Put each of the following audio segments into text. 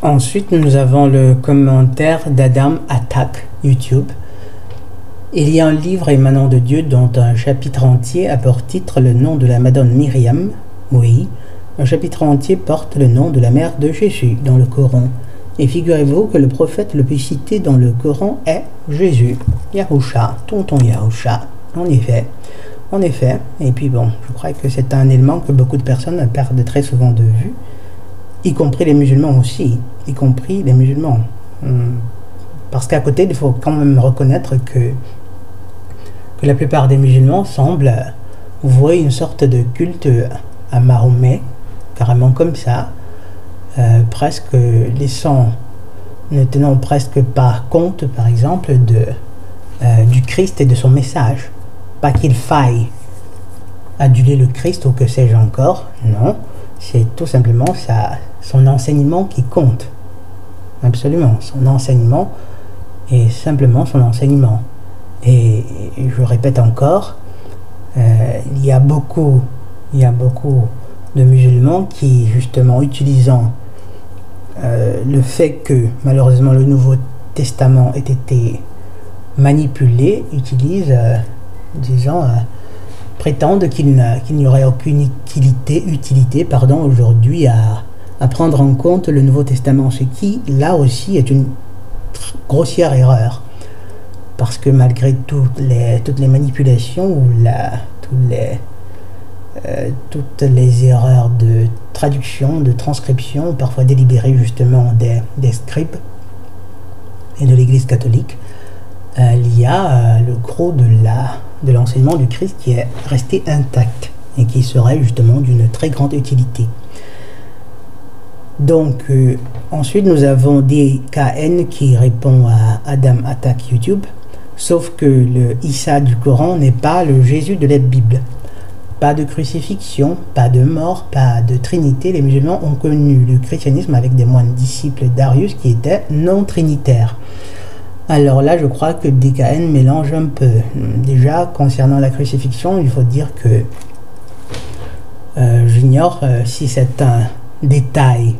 Ensuite, nous avons le commentaire d'Adam Attack YouTube. Il y a un livre émanant de Dieu dont un chapitre entier a pour titre le nom de la Madone Myriam. Oui, un chapitre entier porte le nom de la mère de Jésus dans le Coran. Et figurez-vous que le prophète le plus cité dans le Coran est Jésus, Yahusha, tonton Yahusha. En effet. Et puis bon, je crois que c'est un élément que beaucoup de personnes perdent très souvent de vue, y compris les musulmans aussi, Parce qu'à côté, il faut quand même reconnaître que la plupart des musulmans semblent vouer une sorte de culte à Mahomet, carrément comme ça, presque ne tenant presque pas compte, par exemple, du Christ et de son message. Pas qu'il faille aduler le Christ ou que sais-je encore, non, c'est tout simplement son enseignement qui compte. Absolument, son enseignement est simplement son enseignement. Et je répète encore, il y a beaucoup de musulmans qui, justement, utilisant le fait que malheureusement le Nouveau Testament ait été manipulé, utilisent, prétendent qu'il n'y aurait aucune utilité aujourd'hui à prendre en compte le Nouveau Testament, ce qui, là aussi, est une grossière erreur. Parce que malgré toutes les manipulations ou toutes les erreurs de traduction, de transcription, parfois délibérées justement des scribes et de l'Église catholique, il y a le gros de l'enseignement du Christ qui est resté intact et qui serait justement d'une très grande utilité. Donc, ensuite, nous avons DKN qui répond à Adam Attack YouTube, sauf que le Issa du Coran n'est pas le Jésus de la Bible. Pas de crucifixion, pas de mort, pas de trinité. Les musulmans ont connu le christianisme avec des moines disciples d'Arius qui étaient non trinitaires. Alors là, je crois que DKN mélange un peu. Déjà, concernant la crucifixion, il faut dire que j'ignore si c'est un détail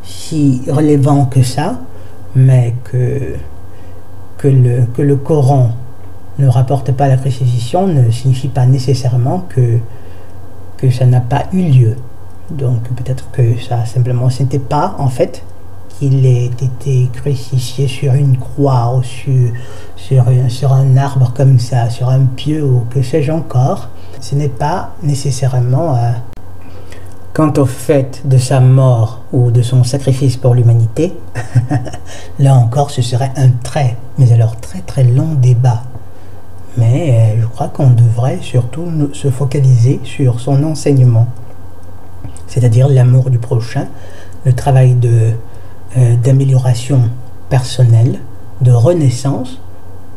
si relevant que ça, mais que le Coran ne rapporte pas la crucifixion ne signifie pas nécessairement que ça n'a pas eu lieu. Donc peut-être que ça simplement, ce n'était pas en fait qu'il ait été crucifié sur une croix ou sur un arbre comme ça, sur un pieu ou que sais-je encore. Ce n'est pas nécessairement... Quant au fait de sa mort ou de son sacrifice pour l'humanité, là encore ce serait un mais alors très très long débat. Mais je crois qu'on devrait surtout se focaliser sur son enseignement, c'est-à-dire l'amour du prochain, le travail d'amélioration personnelle, de renaissance,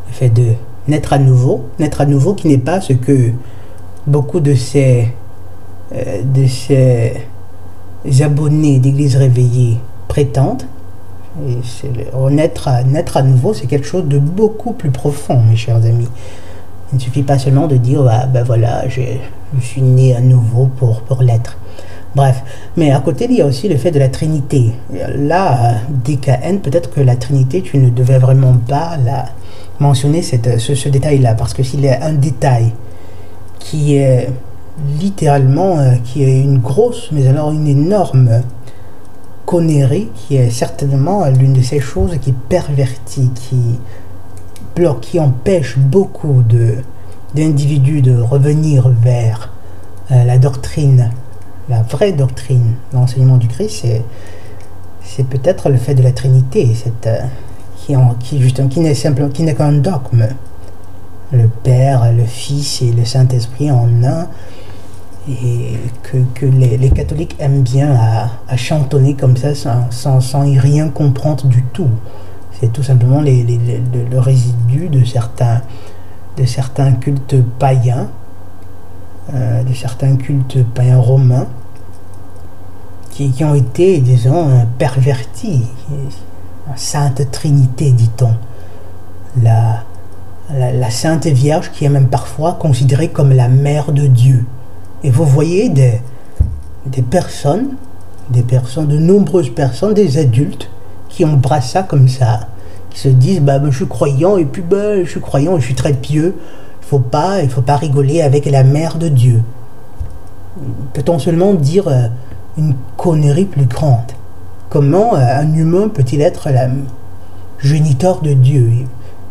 le fait de naître à nouveau qui n'est pas ce que beaucoup de ces abonnés d'église réveillée prétendent. Et naître à nouveau, c'est quelque chose de beaucoup plus profond, mes chers amis. Il ne suffit pas seulement de dire ben voilà, je suis né à nouveau pour l'être. Bref, mais à côté il y a aussi le fait de la Trinité. Là, DKN, peut-être que la Trinité, tu ne devais vraiment pas mentionner ce détail-là, parce que s'il y a un détail qui est littéralement, qui est une grosse, mais alors une énorme connerie, qui est certainement l'une de ces choses qui pervertit, qui bloque, qui empêche beaucoup d'individus de revenir vers la doctrine, la vraie doctrine, l'enseignement du Christ, c'est peut-être le fait de la Trinité, qui n'est qu'un dogme. Le Père, le Fils et le Saint-Esprit en un, et que les catholiques aiment bien à chantonner comme ça sans y rien comprendre du tout. C'est tout simplement le résidu de certains cultes païens, romains qui ont été, disons, pervertis. Sainte Trinité, dit-on. La Sainte Vierge qui est même parfois considérée comme la mère de Dieu. Et vous voyez des personnes, des personnes, de nombreuses personnes, des adultes qui embrassent ça comme ça, qui se disent bah, je suis croyant et puis bah, je suis croyant et je suis très pieux. Il faut pas rigoler avec la mère de Dieu. Peut-on seulement dire une connerie plus grande? Comment un humain peut-il être la géniteur de Dieu?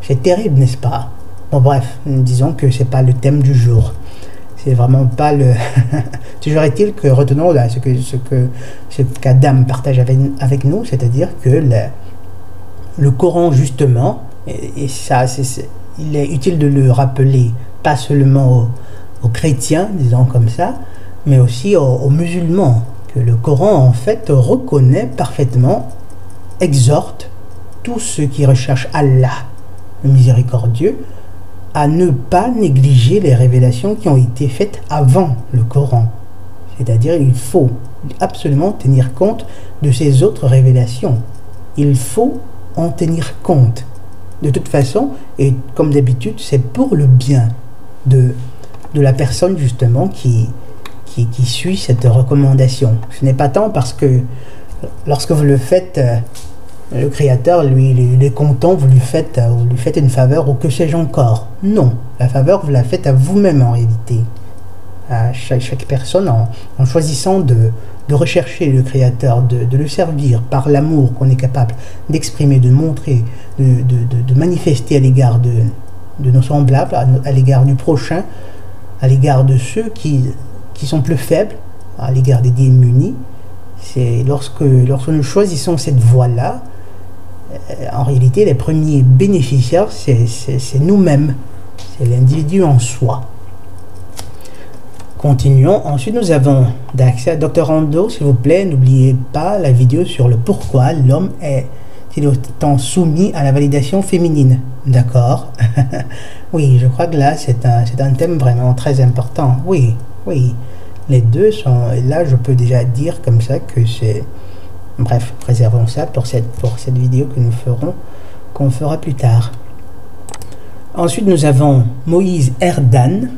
C'est terrible, n'est-ce pas? Bon bref, disons que c'est pas le thème du jour. C'est vraiment pas le... Toujours est-il que retenons là ce qu'Adam partage avec nous, c'est-à-dire que le Coran justement, et ça il est utile de le rappeler, pas seulement aux chrétiens, disons comme ça, mais aussi aux musulmans, que le Coran en fait reconnaît parfaitement, exhorte tous ceux qui recherchent Allah, le miséricordieux, à ne pas négliger les révélations qui ont été faites avant le Coran. C'est-à-dire il faut absolument tenir compte de ces autres révélations. Il faut en tenir compte. De toute façon, et comme d'habitude, c'est pour le bien de la personne justement qui suit cette recommandation. Ce n'est pas tant parce que lorsque vous le faites, le Créateur, lui, il est content, vous lui faites une faveur ou que sais-je encore. Non, la faveur, vous la faites à vous-même en réalité. À chaque personne, en choisissant de rechercher le Créateur, de le servir par l'amour qu'on est capable d'exprimer, de montrer, de manifester à l'égard de nos semblables, à l'égard du prochain, à l'égard de ceux qui sont plus faibles, à l'égard des démunis. C'est lorsque nous choisissons cette voie-là, en réalité, les premiers bénéficiaires, c'est nous-mêmes, c'est l'individu en soi. Continuons. Ensuite, nous avons d'accès à Dr Ando. S'il vous plaît, n'oubliez pas la vidéo sur le pourquoi l'homme est-il autant soumis à la validation féminine. D'accord. Oui, je crois que là, c'est un thème vraiment très important. Oui, oui. Les deux sont... Là, je peux déjà dire comme ça que c'est... Bref, réservons ça pour cette vidéo qu'on fera plus tard. Ensuite, nous avons Moïse Erdan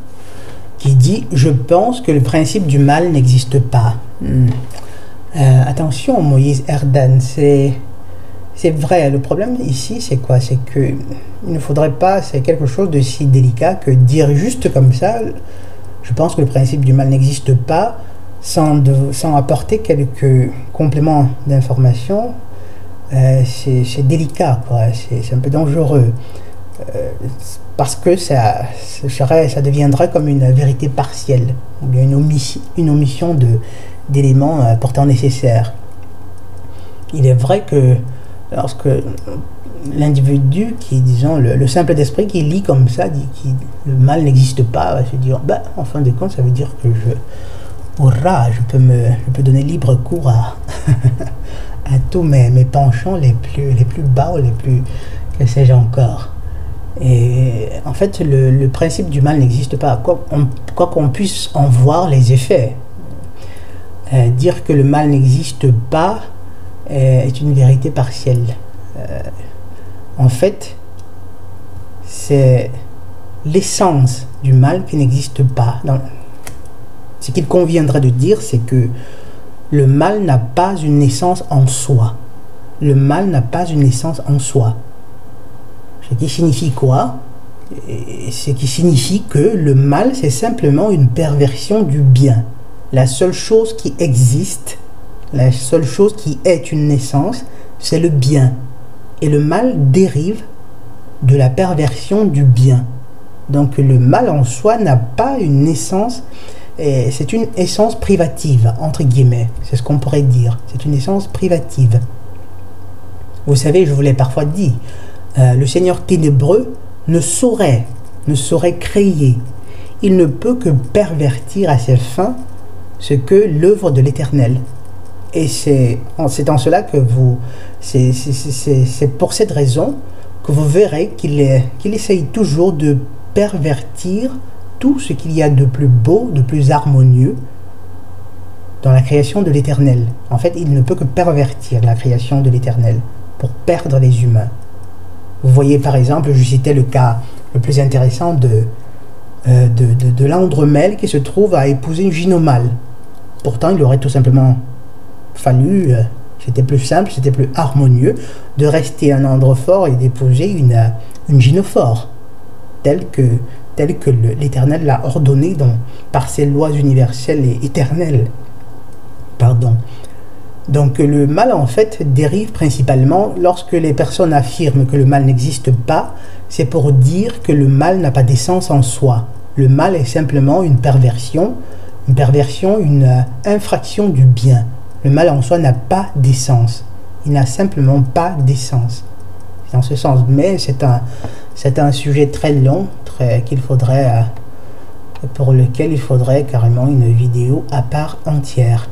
qui dit « Je pense que le principe du mal n'existe pas. » Attention, Moïse Erdan, c'est vrai. Le problème ici, c'est quoi? C'est que il ne faudrait pas, c'est quelque chose de si délicat que dire juste comme ça, je pense que le principe du mal n'existe pas, sans apporter quelques compléments d'information. C'est délicat, quoi. C'est un peu dangereux. Parce que ça deviendrait comme une vérité partielle, ou bien une omission d'éléments pourtant nécessaires. Il est vrai que lorsque l'individu qui, disons, le simple d'esprit qui lit comme ça, dit que le mal n'existe pas, va se dire, bah, en fin de compte, ça veut dire que je peux donner libre cours à tous mes penchants les plus bas ou les plus, que sais-je encore. Et en fait, le principe du mal n'existe pas, quoi qu'on puisse en voir les effets. Dire que le mal n'existe pas est une vérité partielle. En fait, c'est l'essence du mal qui n'existe pas. Ce qu'il conviendrait de dire, c'est que le mal n'a pas une naissance en soi. Le mal n'a pas une naissance en soi. Ce qui signifie quoi? Ce qui signifie que le mal, c'est simplement une perversion du bien. La seule chose qui existe, la seule chose qui est une naissance, c'est le bien. Et le mal dérive de la perversion du bien. Donc le mal en soi n'a pas une naissance, c'est une essence privative, entre guillemets. C'est ce qu'on pourrait dire. C'est une essence privative. Vous savez, je vous l'ai parfois dit, le Seigneur ténébreux ne saurait créer. Il ne peut que pervertir à ses fins ce que l'œuvre de l'Éternel. Et c'est en cela que c'est pour cette raison que vous verrez qu'il essaye toujours de pervertir tout ce qu'il y a de plus beau, de plus harmonieux dans la création de l'Éternel. En fait, il ne peut que pervertir la création de l'Éternel pour perdre les humains. Vous voyez par exemple, je citais le cas le plus intéressant de l'Andromède qui se trouve à épouser une Ginomale. Pourtant, il aurait tout simplement fallu, c'était plus simple, c'était plus harmonieux de rester un androphore et d'épouser une gynophore, telle que l'Éternel l'a ordonné par ses lois universelles et éternelles. Pardon. Donc le mal en fait dérive principalement lorsque les personnes affirment que le mal n'existe pas, c'est pour dire que le mal n'a pas d'essence en soi. Le mal est simplement une perversion, une infraction du bien. Le mal en soi n'a pas d'essence. Il n'a simplement pas d'essence. C'est dans ce sens. Mais c'est un sujet très long, pour lequel il faudrait carrément une vidéo à part entière.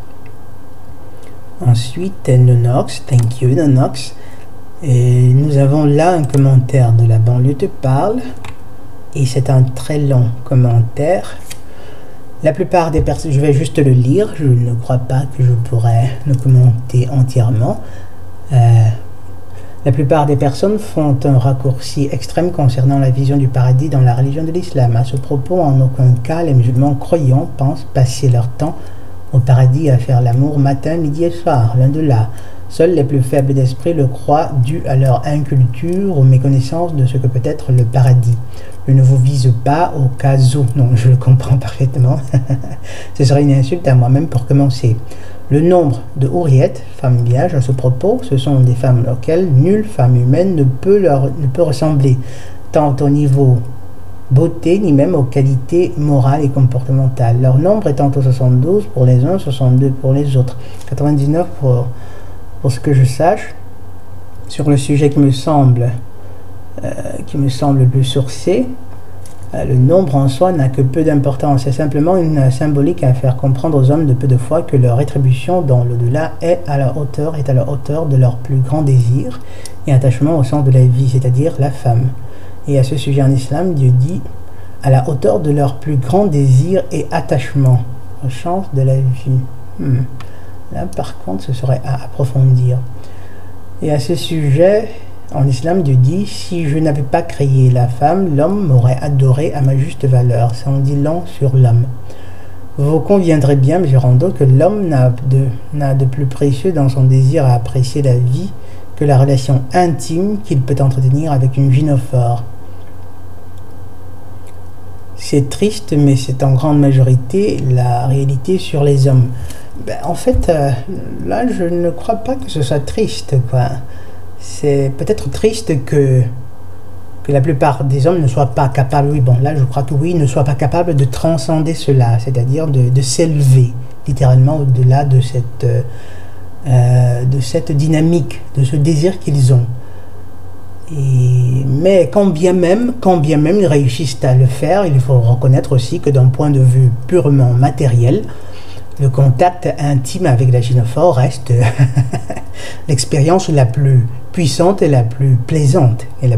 Ensuite, Nonox, thank you Nonox. Et nous avons là un commentaire de La banlieue te parle. Et c'est un très long commentaire. La plupart des personnes, je vais juste le lire, je ne crois pas que je pourrais le commenter entièrement. La plupart des personnes font un raccourci extrême concernant la vision du paradis dans la religion de l'islam. À ce propos, en aucun cas, les musulmans croyants pensent passer leur temps au paradis à faire l'amour matin, midi et soir, loin de là. Seuls les plus faibles d'esprit le croient dû à leur inculture ou méconnaissance de ce que peut être le paradis. Je ne vous vise pas au cas où, non, je le comprends parfaitement. Ce serait une insulte à moi-même pour commencer. Le nombre de houriettes, femmes vierges, à ce propos, ce sont des femmes auxquelles nulle femme humaine ne peut ressembler, tant au niveau beauté, ni même aux qualités morales et comportementales. Leur nombre étant au 72 pour les uns, 62 pour les autres, 99 pour ce que je sache. Sur le sujet qui me semble le plus sourcé, le nombre en soi n'a que peu d'importance. C'est simplement une symbolique à faire comprendre aux hommes de peu de foi que leur rétribution dans l'au-delà est à la hauteur de leur plus grand désir et attachement au sens de la vie, c'est-à-dire la femme. Et à ce sujet en islam, Dieu dit à la hauteur de leur plus grand désir et attachement au sens de la vie. Là par contre ce serait à approfondir. Et à ce sujet, en islam, Dieu dit, si je n'avais pas créé la femme, l'homme m'aurait adoré à ma juste valeur. Ça en dit long sur l'homme. Vous conviendrez bien, M. Rando, que l'homme n'a de plus précieux dans son désir à apprécier la vie que la relation intime qu'il peut entretenir avec une gynophore. C'est triste, mais c'est en grande majorité la réalité sur les hommes. En fait, là, je ne crois pas que ce soit triste, quoi. C'est peut-être triste que la plupart des hommes ne soient pas capables, oui, bon, là, je crois que oui, ne soient pas capables de transcender cela, c'est-à-dire de s'élever, littéralement, au-delà de cette dynamique, de ce désir qu'ils ont. Mais quand bien même ils réussissent à le faire, il faut reconnaître aussi que d'un point de vue purement matériel, le contact intime avec la gynophore reste l'expérience la plus puissante et la plus plaisante. Il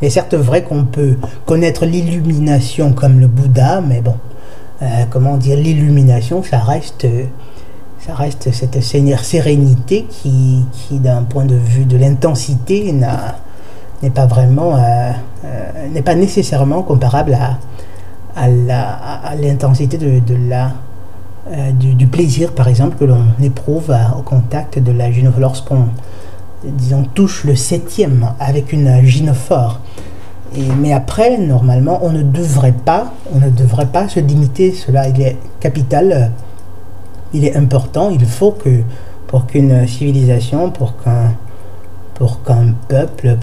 est certes vrai qu'on peut connaître l'illumination comme le Bouddha, mais bon, l'illumination, ça reste cette sérénité qui d'un point de vue de l'intensité n'est pas nécessairement comparable à l'intensité du plaisir, par exemple, que l'on éprouve au contact de la gynophore lorsqu'on, disons, touche le 7e avec une gynophore. Mais après, normalement, on ne devrait pas se limiter. Cela, il est capital, il est important. Il faut que, pour qu'une civilisation, pour qu'un peuple,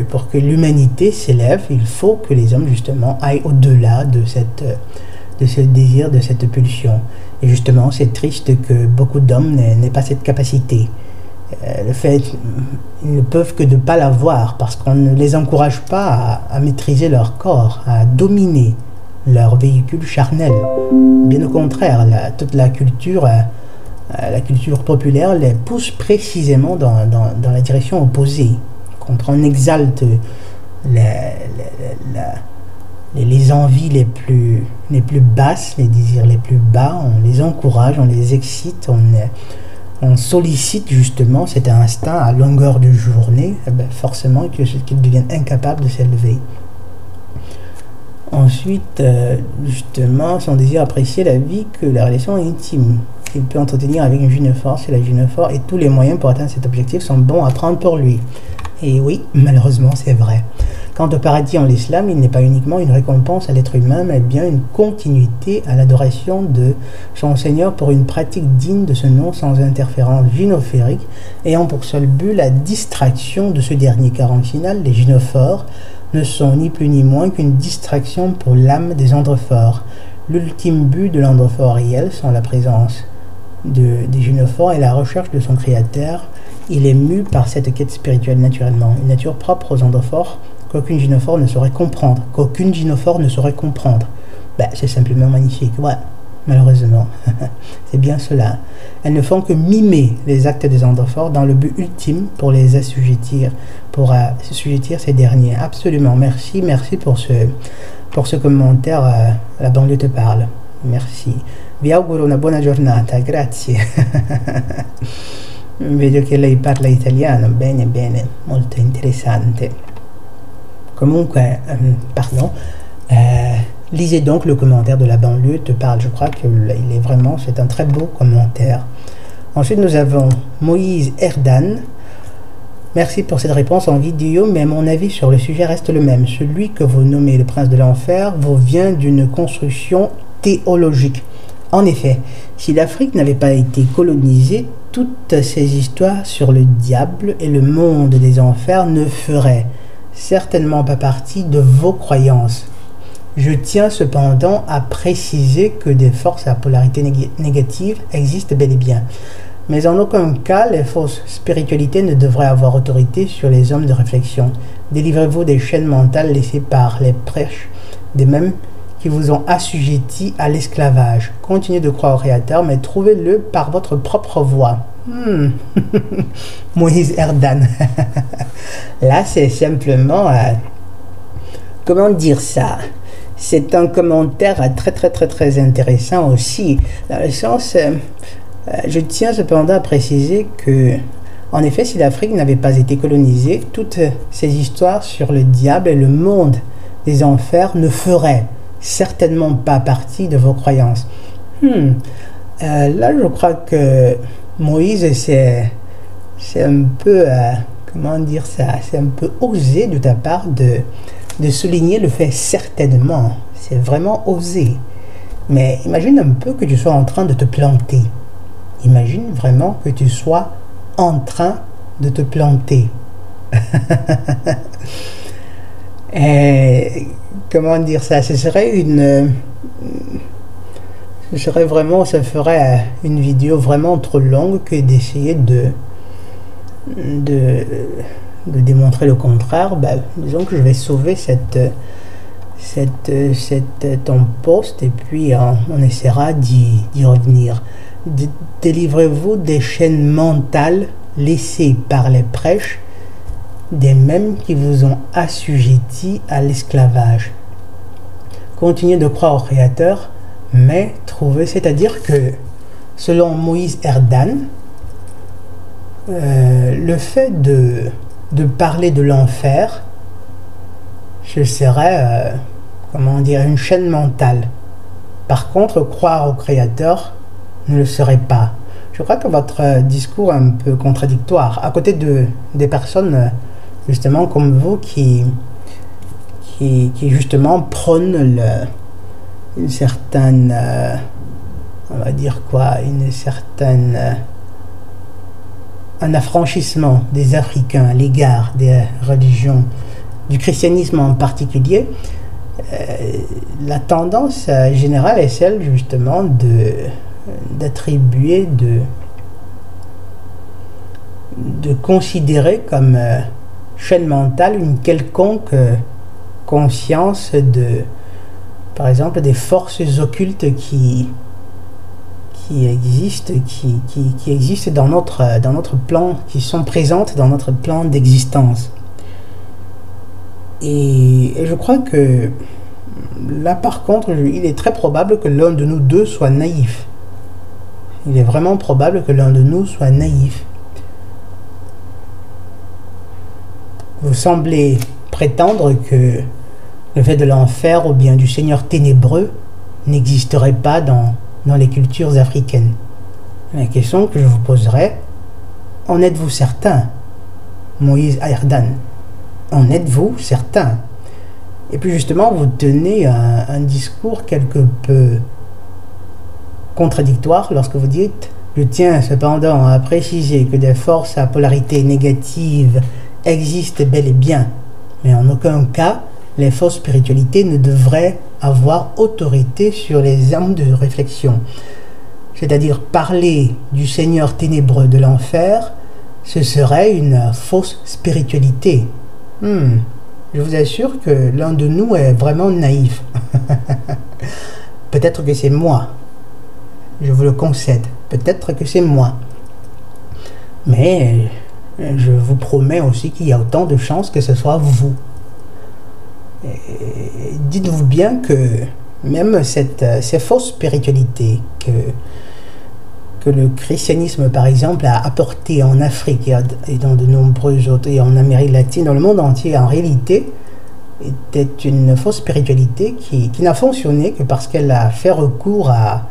pour que l'humanité s'élève, il faut que les hommes, justement, aillent au-delà de ce désir, de cette pulsion. Et justement, c'est triste que beaucoup d'hommes n'aient pas cette capacité. Ils ne peuvent que de ne pas l'avoir parce qu'on ne les encourage pas à maîtriser leur corps, à dominer leur véhicule charnel. Bien au contraire, toute la culture populaire les pousse précisément dans la direction opposée. Quand on exalte les envies les plus basses, les désirs les plus bas, on les encourage, on les excite, on sollicite justement cet instinct à longueur de journée, forcément qu'ils deviennent incapables de s'élever. Ensuite, justement, son désir apprécier la vie que la relation intime. qu'il peut entretenir avec une gynophore si la gynophore et tous les moyens pour atteindre cet objectif sont bons à prendre pour lui. Et oui, malheureusement, c'est vrai. Quant au paradis en l'islam, il n'est pas uniquement une récompense à l'être humain, mais bien une continuité à l'adoration de son Seigneur pour une pratique digne de ce nom sans interférence gynophérique, ayant pour seul but la distraction de ce dernier, car en final, les gynophores ne sont ni plus ni moins qu'une distraction pour l'âme des androphores. L'ultime but de l'androphore réel sont la présence des gynophores et la recherche de son créateur. Il est mu par cette quête spirituelle naturellement, une nature propre aux androphores qu'aucune gynophore ne saurait comprendre. C'est simplement magnifique, ouais, malheureusement. C'est bien cela. Elles ne font que mimer les actes des androphores dans le but ultime pour les assujettir, ces derniers. Absolument, merci pour ce commentaire. La banlieue te parle. Merci. Vi auguro una buona giornata, grazie. Vedo che lei parla italiano, bene, molto interessante. Comunque, lisez donc le commentaire de la banlieue te parle. Je crois que c'est un très beau commentaire. Ensuite, nous avons Moïse Erdan. Merci pour cette réponse en vidéo, mais mon avis sur le sujet reste le même. Celui que vous nommez le prince de l'enfer vous vient d'une construction théologique. En effet, si l'Afrique n'avait pas été colonisée, toutes ces histoires sur le diable et le monde des enfers ne feraient certainement pas partie de vos croyances. Je tiens cependant à préciser que des forces à polarité négative existent bel et bien. Mais en aucun cas, les fausses spiritualités ne devraient avoir autorité sur les hommes de réflexion. Délivrez-vous des chaînes mentales laissées par les prêches, des mêmes qui vous ont assujetti à l'esclavage. Continuez de croire au Créateur, mais trouvez-le par votre propre voie. Moïse Erdan. Là, c'est simplement... comment dire ça? C'est un commentaire très intéressant aussi, dans le sens... je tiens cependant à préciser que, en effet, si l'Afrique n'avait pas été colonisée, toutes ces histoires sur le diable et le monde des enfers ne feraient certainement pas partie de vos croyances. Là, je crois que Moïse, c'est un peu, comment dire ça, c'est un peu osé de ta part de souligner le fait certainement. C'est vraiment osé. Mais imagine un peu que tu sois en train de te planter. Imagine vraiment que tu sois en train de te planter. Et comment dire ça? Ça ferait une vidéo vraiment trop longue que d'essayer de démontrer le contraire. Disons que je vais sauver ton post et puis on essaiera d'y revenir. Délivrez-vous des chaînes mentales laissées par les prêches, des mêmes qui vous ont assujetti à l'esclavage. Continuez de croire au Créateur, mais trouvez, c'est-à-dire que, selon Moïse Erdan, le fait de parler de l'enfer, ce serait, comment dire, une chaîne mentale. Par contre, croire au Créateur ne le serait pas. Je crois que votre discours est un peu contradictoire, à côté des personnes, justement, comme vous, qui justement prônent une certaine, on va dire quoi, un affranchissement des Africains à l'égard des religions, du christianisme en particulier. La tendance générale est celle justement d'attribuer, de considérer comme chaîne mentale une quelconque conscience par exemple, des forces occultes qui existent dans notre plan, qui sont présentes dans notre plan d'existence. Et je crois que là, par contre, il est très probable que l'un de nous deux soit naïf. Il est vraiment probable que l'un de nous soit naïf. Vous semblez prétendre que le fait de l'enfer ou bien du Seigneur ténébreux n'existerait pas dans les cultures africaines. La question que je vous poserai, en êtes-vous certain? Moïse Ayrdan, en êtes-vous certain? Et puis justement, vous tenez un discours quelque peu contradictoire lorsque vous dites « Je tiens cependant à préciser que des forces à polarité négative existent bel et bien, mais en aucun cas, les fausses spiritualités ne devraient avoir autorité sur les âmes de réflexion. » C'est-à-dire parler du Seigneur ténébreux de l'enfer, ce serait une fausse spiritualité. Je vous assure que l'un de nous est vraiment naïf. Peut-être que c'est moi. Je vous le concède. Peut-être que c'est moi. Mais je vous promets aussi qu'il y a autant de chances que ce soit vous. Dites-vous bien que même ces fausses spiritualités que le christianisme, par exemple, a apporté en Afrique et dans de nombreuses autres, et en Amérique latine, dans le monde entier, en réalité, était une fausse spiritualité qui n'a fonctionné que parce qu'elle a fait recours à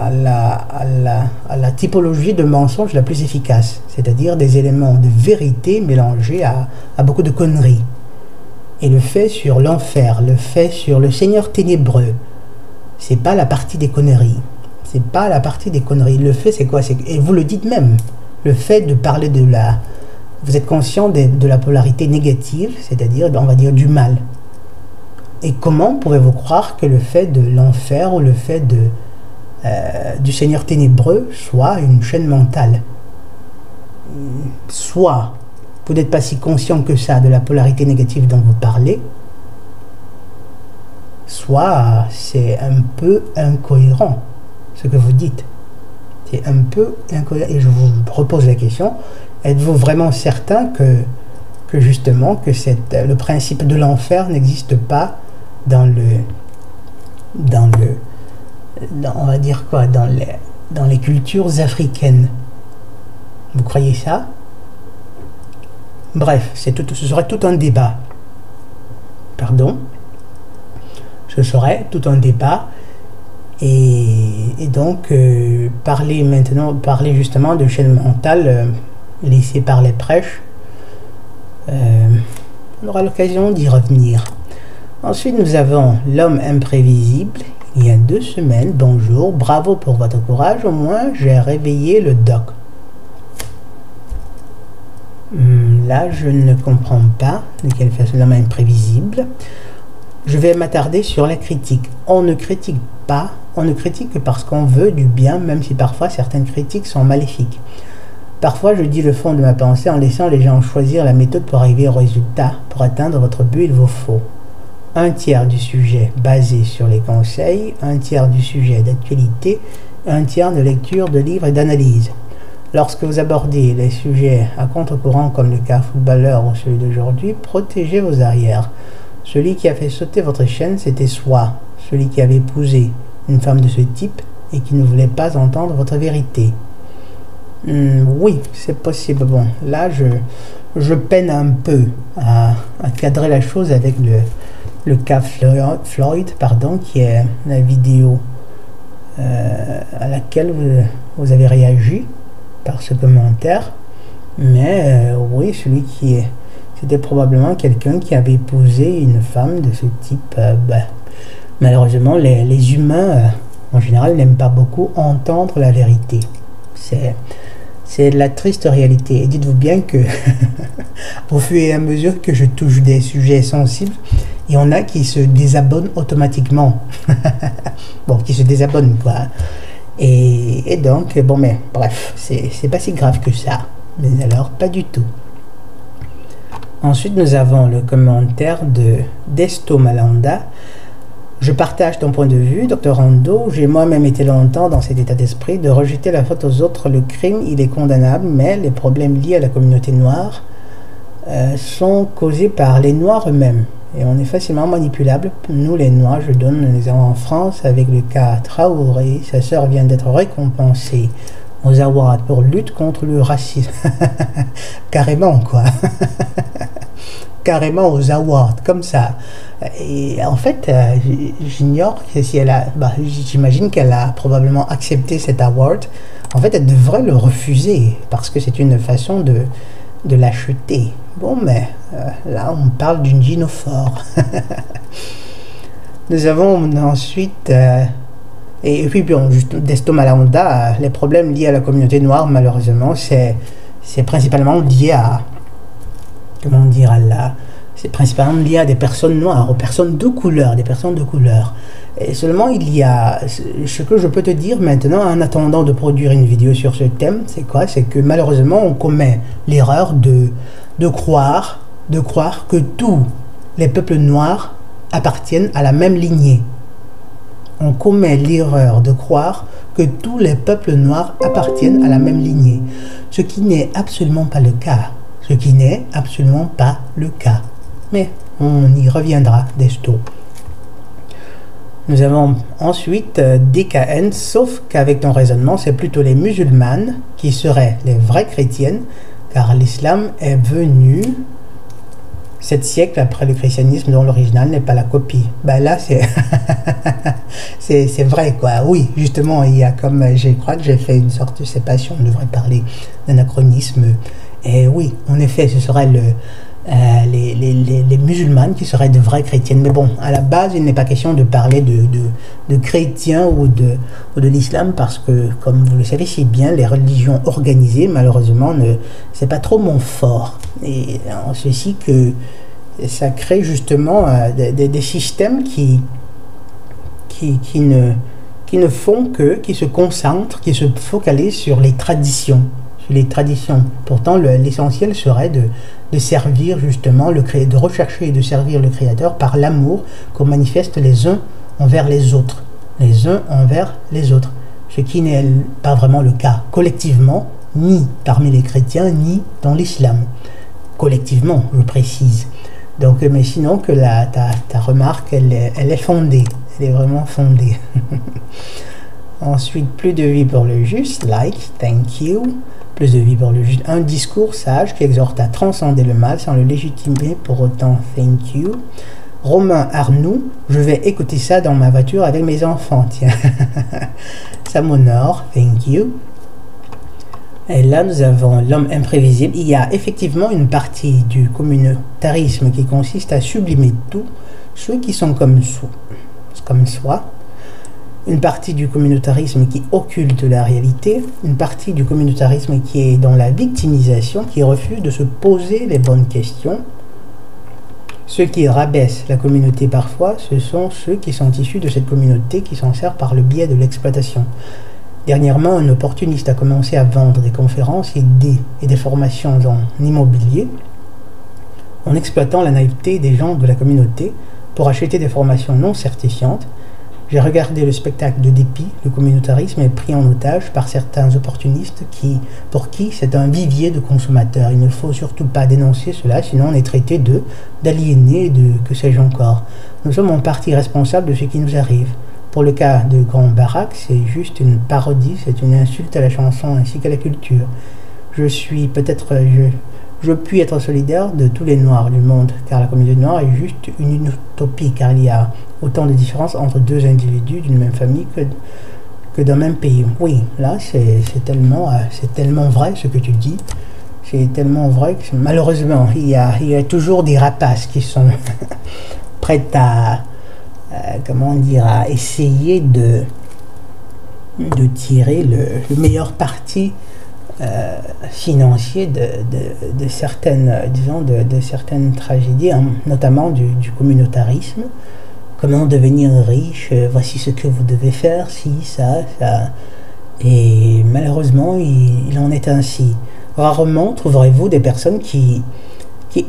la typologie de mensonge la plus efficace, c'est-à-dire des éléments de vérité mélangés à beaucoup de conneries. Et le fait sur l'enfer, le fait sur le Seigneur ténébreux, c'est pas la partie des conneries. C'est pas la partie des conneries. Le fait, c'est quoi? Et vous le dites même. Le fait de parler de la... Vous êtes conscient de la polarité négative, c'est-à-dire, on va dire, du mal. Et comment pouvez-vous croire que le fait de l'enfer ou le fait du Seigneur ténébreux soit une chaîne mentale? Soit vous n'êtes pas si conscient que ça de la polarité négative dont vous parlez, soit c'est un peu incohérent ce que vous dites. C'est un peu incohérent. Et je vous repose la question, êtes-vous vraiment certain que justement que le principe de l'enfer n'existe pas on va dire quoi, dans les cultures africaines? Vous croyez ça? Bref, ce serait tout un débat. Pardon? Ce serait tout un débat. Et donc, parler justement de chaîne mentale laissée par les prêches, on aura l'occasion d'y revenir. Ensuite, nous avons l'homme imprévisible. Il y a 2 semaines, bonjour, bravo pour votre courage, au moins j'ai réveillé le doc. Là, je ne comprends pas de quelle façon l'homme imprévisible. Je vais m'attarder sur la critique. On ne critique pas, on ne critique que parce qu'on veut du bien, même si parfois certaines critiques sont maléfiques. Parfois, je dis le fond de ma pensée en laissant les gens choisir la méthode pour arriver au résultat. Pour atteindre votre but, il vous faut 1/3 du sujet basé sur les conseils, 1/3 du sujet d'actualité, 1/3 de lecture de livres et d'analyse. Lorsque vous abordez les sujets à contre-courant comme le cas footballeur ou celui d'aujourd'hui, protégez vos arrières. Celui qui a fait sauter votre chaîne, c'était soit celui qui avait épousé une femme de ce type et qui ne voulait pas entendre votre vérité. Oui, c'est possible. Bon, là, je peine un peu à cadrer la chose avec le cas Floyd, qui est la vidéo à laquelle vous avez réagi par ce commentaire. Mais oui, c'était probablement quelqu'un qui avait épousé une femme de ce type. Malheureusement, les humains, en général, n'aiment pas beaucoup entendre la vérité. C'est la triste réalité. Et dites-vous bien que, au fur et à mesure que je touche des sujets sensibles, il y en a qui se désabonnent automatiquement. Bon, qui se désabonnent, quoi. Et donc, bon, mais bref, c'est pas si grave que ça. Mais alors, pas du tout. Ensuite, nous avons le commentaire de Desto Malanda. Je partage ton point de vue, Dr Rando. J'ai moi-même été longtemps dans cet état d'esprit de rejeter la faute aux autres. Le crime, il est condamnable, mais les problèmes liés à la communauté noire sont causés par les Noirs eux-mêmes. Et on est facilement manipulable. Nous, les Noirs, je donne un exemple en France avec le cas Traoré. Sa sœur vient d'être récompensée aux awards pour lutte contre le racisme. Carrément, quoi. carrément aux awards, comme ça. Et en fait, j'ignore si elle a... j'imagine qu'elle a probablement accepté cet award. En fait, elle devrait le refuser, parce que c'est une façon de l'acheter. Bon, mais là, on parle d'une gynophore. Nous avons ensuite... et puis, bon, Desto Malahonda, les problèmes liés à la communauté noire, malheureusement, c'est principalement lié à... Comment dire, c'est principalement lié à des personnes noires, aux personnes de couleur, des personnes de couleur. Et seulement, il y a... Ce que je peux te dire maintenant, en attendant de produire une vidéo sur ce thème, c'est quoi? C'est que malheureusement, on commet l'erreur de croire que tous les peuples noirs appartiennent à la même lignée. On commet l'erreur de croire que tous les peuples noirs appartiennent à la même lignée, ce qui n'est absolument pas le cas. Ce qui n'est absolument pas le cas. Mais on y reviendra desto. Nous avons ensuite DKN, sauf qu'avec ton raisonnement, c'est plutôt les musulmanes qui seraient les vraies chrétiennes, car l'islam est venu 7 siècles après le christianisme, dont l'original n'est pas la copie. Ben là, c'est vrai, quoi. Oui, justement, il y a comme... Je crois que j'ai fait une sorte de séparation, on devrait parler d'anachronisme. Et oui, en effet, ce serait les musulmanes qui seraient de vraies chrétiennes. Mais bon, à la base, il n'est pas question de parler de chrétiens ou de l'islam, parce que, comme vous le savez si bien, les religions organisées, malheureusement, c'est pas trop mon fort. Et en ceci que ça crée justement des systèmes qui ne font que, qui se concentrent, qui se focalisent sur les traditions. Pourtant, l'essentiel serait de servir justement de rechercher et de servir le Créateur par l'amour qu'on manifeste les uns envers les autres. Les uns envers les autres. Ce qui n'est pas vraiment le cas collectivement, ni parmi les chrétiens, ni dans l'islam. Collectivement, je précise. Donc, mais sinon, que ta remarque, elle est fondée. Elle est vraiment fondée. Ensuite, plus de vie pour le juste. Like, thank you. Plus de vie pour le juste. Un discours sage qui exhorte à transcender le mal sans le légitimer pour autant. Thank you. Romain Arnoux, je vais écouter ça dans ma voiture avec mes enfants. Tiens, ça m'honore. Thank you. Et là, nous avons l'homme imprévisible. Il y a effectivement une partie du communautarisme qui consiste à sublimer tout, ceux qui sont comme soi. Une partie du communautarisme qui occulte la réalité, une partie du communautarisme qui est dans la victimisation, qui refuse de se poser les bonnes questions. Ceux qui rabaissent la communauté parfois, ce sont ceux qui sont issus de cette communauté qui s'en servent par le biais de l'exploitation. Dernièrement, un opportuniste a commencé à vendre des conférences et des formations en immobilier en exploitant la naïveté des gens de la communauté pour acheter des formations non certifiantes. J'ai regardé le spectacle de dépit. Le communautarisme est pris en otage par certains opportunistes pour qui c'est un vivier de consommateurs. Il ne faut surtout pas dénoncer cela, sinon on est traité d'aliénés, que sais-je encore. Nous sommes en partie responsables de ce qui nous arrive. Pour le cas de Grand Barack, c'est juste une parodie, c'est une insulte à la chanson ainsi qu'à la culture. Je puis être solidaire de tous les Noirs du monde, car la communauté noire est juste une utopie, car il y a autant de différences entre deux individus d'une même famille que d'un même pays. Oui, là, c'est tellement vrai ce que tu dis. C'est tellement vrai que malheureusement, il y a toujours des rapaces qui sont prêts à essayer de tirer le meilleur parti financier de certaines, de certaines tragédies, hein, notamment du communautarisme. Comment devenir riche, voici ce que vous devez faire, ça. Et malheureusement, il en est ainsi. Rarement trouverez-vous des personnes qui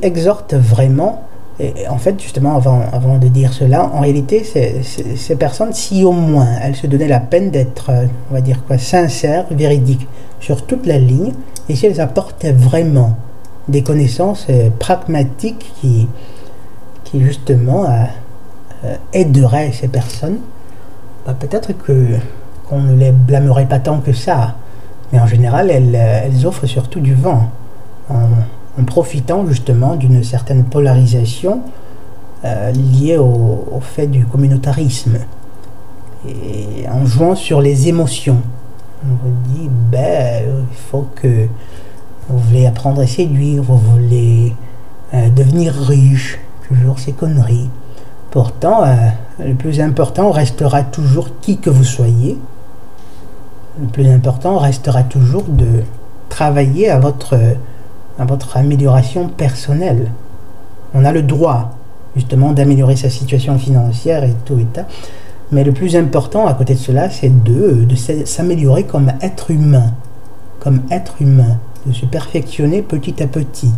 exhortent vraiment. Et en fait, justement, avant de dire cela, en réalité, ces personnes, si au moins elles se donnaient la peine d'être, on va dire quoi, sincères, véridiques, sur toute la ligne, et si elles apportaient vraiment des connaissances pragmatiques qui justement aideraient ces personnes, peut-être qu'on ne les blâmerait pas tant que ça. Mais en général, elles offrent surtout du vent. en profitant justement d'une certaine polarisation liée au fait du communautarisme. Et en jouant sur les émotions, on vous dit, il faut que vous voulez apprendre à séduire, vous voulez devenir riche, toujours ces conneries. Pourtant, le plus important restera toujours qui que vous soyez. Le plus important restera toujours de travailler à votre amélioration personnelle. On a le droit, justement, d'améliorer sa situation financière et tout et ça. Mais le plus important à côté de cela, c'est de s'améliorer comme être humain. Comme être humain. De se perfectionner petit à petit.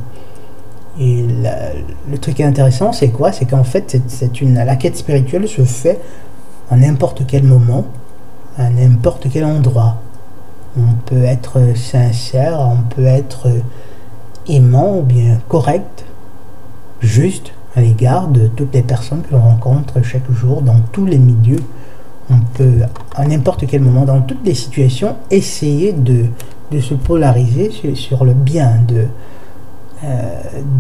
Et le truc intéressant, c'est quoi? C'est qu'en fait, la quête spirituelle se fait à n'importe quel moment, à n'importe quel endroit. On peut être sincère, on peut être aimant ou bien correct, juste à l'égard de toutes les personnes que l'on rencontre chaque jour dans tous les milieux. On peut, à n'importe quel moment, dans toutes les situations, essayer de se polariser sur le bien,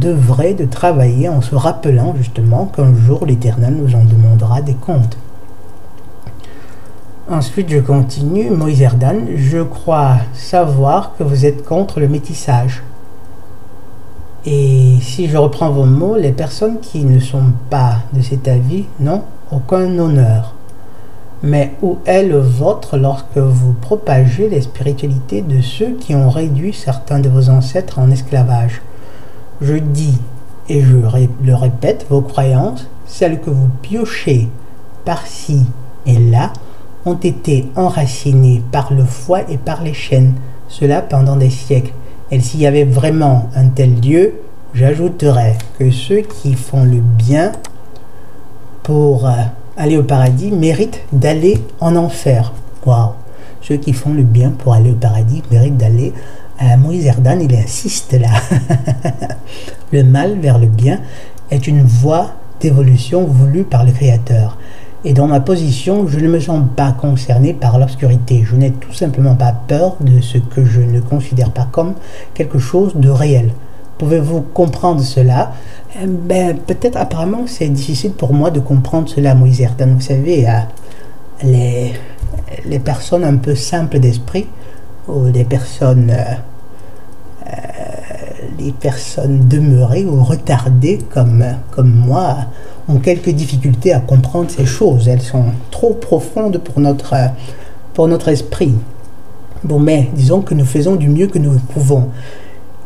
d'œuvrer, de travailler en se rappelant justement qu'un jour l'Éternel nous en demandera des comptes. Ensuite, je continue. Moïse Erdan, je crois savoir que vous êtes contre le métissage. Et si je reprends vos mots, les personnes qui ne sont pas de cet avis n'ont aucun honneur. Mais où est le vôtre lorsque vous propagez les spiritualités de ceux qui ont réduit certains de vos ancêtres en esclavage? Je dis, et je le répète, vos croyances, celles que vous piochez par-ci et là, ont été enracinées par le foie et par les chaînes, cela pendant des siècles. Et s'il y avait vraiment un tel Dieu, j'ajouterais que ceux qui font le bien pour aller au paradis méritent d'aller en enfer. Waouh! Ceux qui font le bien pour aller au paradis méritent d'aller... Moïse Erdan, il insiste là. Le mal vers le bien est une voie d'évolution voulue par le Créateur. Et dans ma position, je ne me sens pas concerné par l'obscurité. Je n'ai tout simplement pas peur de ce que je ne considère pas comme quelque chose de réel. Pouvez-vous comprendre cela? Peut-être apparemment c'est difficile pour moi de comprendre cela, Moïse Erdan. Vous savez, les personnes un peu simples d'esprit, ou les personnes demeurées ou retardées comme moi, ont quelques difficultés à comprendre ces choses. Elles sont trop profondes pour notre esprit. Bon, mais disons que nous faisons du mieux que nous pouvons.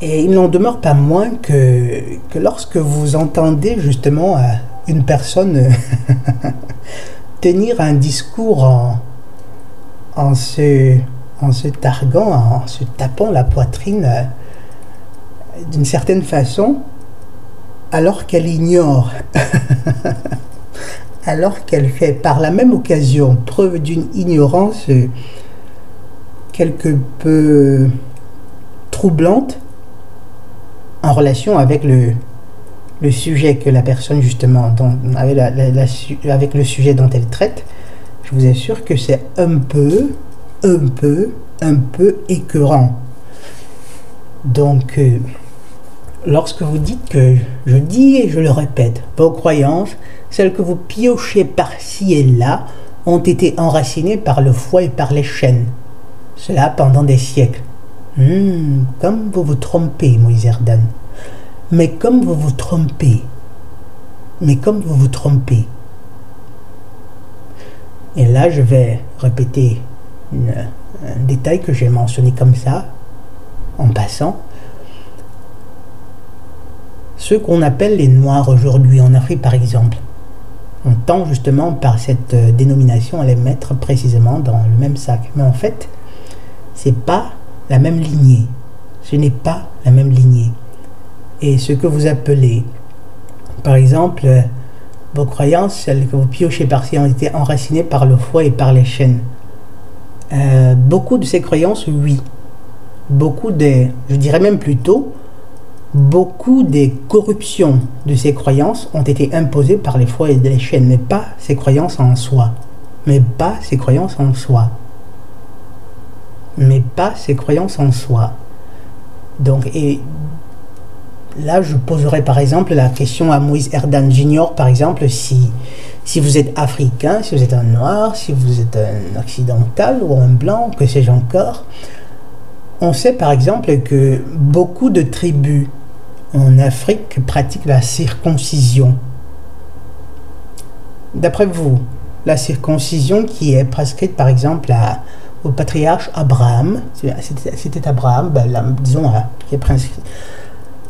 Et il n'en demeure pas moins que lorsque vous entendez justement une personne tenir un discours en se targuant, en se tapant la poitrine d'une certaine façon, alors qu'elle ignore, alors qu'elle fait par la même occasion preuve d'une ignorance quelque peu troublante en relation avec le sujet que la personne justement, avec le sujet dont elle traite. Je vous assure que c'est un peu écœurant. Donc, lorsque vous dites que, je dis et je le répète, vos croyances, celles que vous piochez par-ci et là, ont été enracinées par le foie et par les chaînes. Cela pendant des siècles. Comme vous vous trompez, Moïse Erdan. Mais comme vous vous trompez. Et là, je vais répéter un détail que j'ai mentionné comme ça, en passant. Ceux qu'on appelle les Noirs aujourd'hui, en Afrique par exemple, on tend justement par cette dénomination à les mettre précisément dans le même sac. Mais en fait, c'est pas la même lignée. Ce n'est pas la même lignée. Et ce que vous appelez, par exemple, vos croyances, celles que vous piochez par-ci, ont été enracinées par le foie et par les chaînes. Beaucoup de ces croyances, oui. Je dirais même plutôt, beaucoup des corruptions de ces croyances ont été imposées par les foies et les chaînes, mais pas ces croyances en soi. Donc, et là, je poserai par exemple la question à Moïse Erdan Junior, par exemple, si vous êtes africain, si vous êtes un noir, si vous êtes un occidental ou un blanc, que sais-je encore. On sait par exemple que beaucoup de tribus en Afrique pratiquent la circoncision. D'après vous, la circoncision qui est prescrite par exemple au patriarche Abraham, c'était Abraham, disons, qui est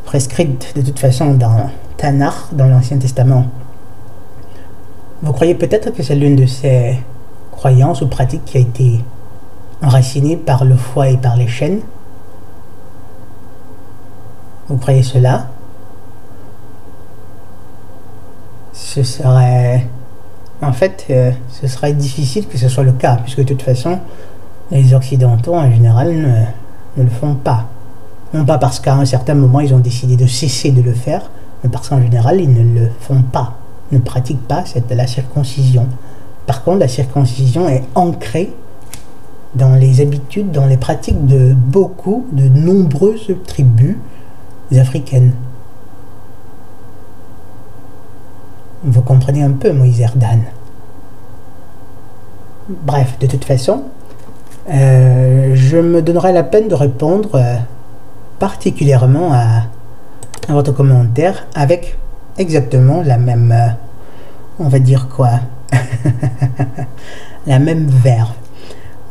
prescrite de toute façon dans Tanakh, dans l'Ancien Testament. Vous croyez peut-être que c'est l'une de ces croyances ou pratiques qui a été enracinée par le foie et par les chaînes? Vous croyez cela? Ce serait... En fait, ce serait difficile que ce soit le cas, puisque de toute façon, les Occidentaux en général ne le font pas. Non pas parce qu'à un certain moment, ils ont décidé de cesser de le faire, mais parce qu'en général, ils ne le font pas, ne pratiquent pas la circoncision. Par contre, la circoncision est ancrée dans les habitudes, dans les pratiques de nombreuses tribus africaines. Vous comprenez un peu, Moïse Erdan. Bref, de toute façon, je me donnerai la peine de répondre particulièrement à votre commentaire avec exactement la même, on va dire quoi, la même verve.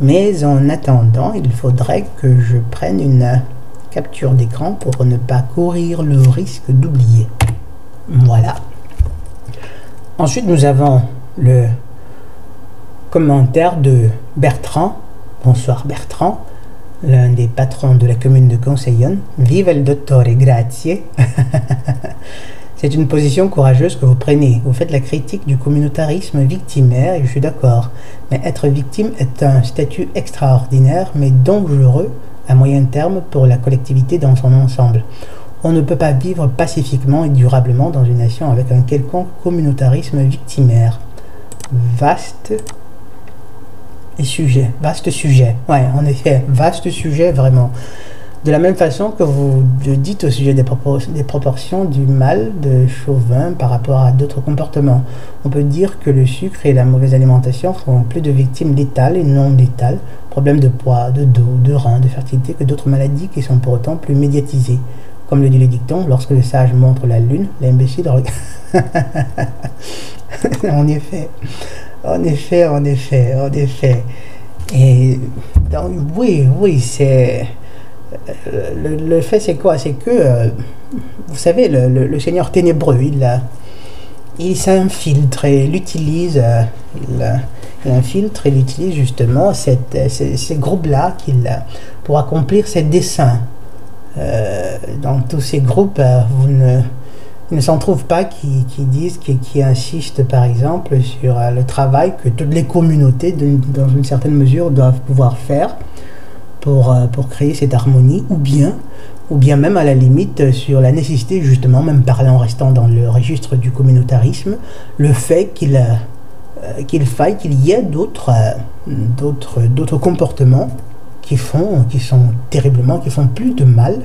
Mais en attendant, il faudrait que je prenne une capture d'écran pour ne pas courir le risque d'oublier. Voilà. Ensuite, nous avons le commentaire de Bertrand. Bonsoir Bertrand, l'un des patrons de la commune de Conseillon. Vive il dottore, grazie. C'est une position courageuse que vous prenez. Vous faites la critique du communautarisme victimaire et je suis d'accord. Mais être victime est un statut extraordinaire mais dangereux à moyen terme pour la collectivité dans son ensemble. On ne peut pas vivre pacifiquement et durablement dans une nation avec un quelconque communautarisme victimaire. Vaste sujet. Ouais, en effet, vaste sujet, vraiment. De la même façon que vous dites au sujet des proportions du mal de Chauvin par rapport à d'autres comportements. On peut dire que le sucre et la mauvaise alimentation font plus de victimes létales et non létales, problèmes de poids, de dos, de reins, de fertilité que d'autres maladies qui sont pour autant plus médiatisées. Comme le dit le dicton, lorsque le sage montre la lune, l'imbécile regarde. En effet. Et donc, oui, c'est... Le fait, c'est quoi? C'est que, vous savez, le Seigneur ténébreux, il s'infiltre et il utilise... il infiltre et il utilise justement ces groupes-là pour accomplir ses desseins. Dans tous ces groupes, il ne s'en trouve pas qui disent, qui insistent par exemple sur le travail que toutes les communautés, dans une certaine mesure, doivent pouvoir faire pour créer cette harmonie, ou bien même à la limite sur la nécessité, justement, même en restant dans le registre du communautarisme, le fait qu'il y ait d'autres comportements qui font plus de mal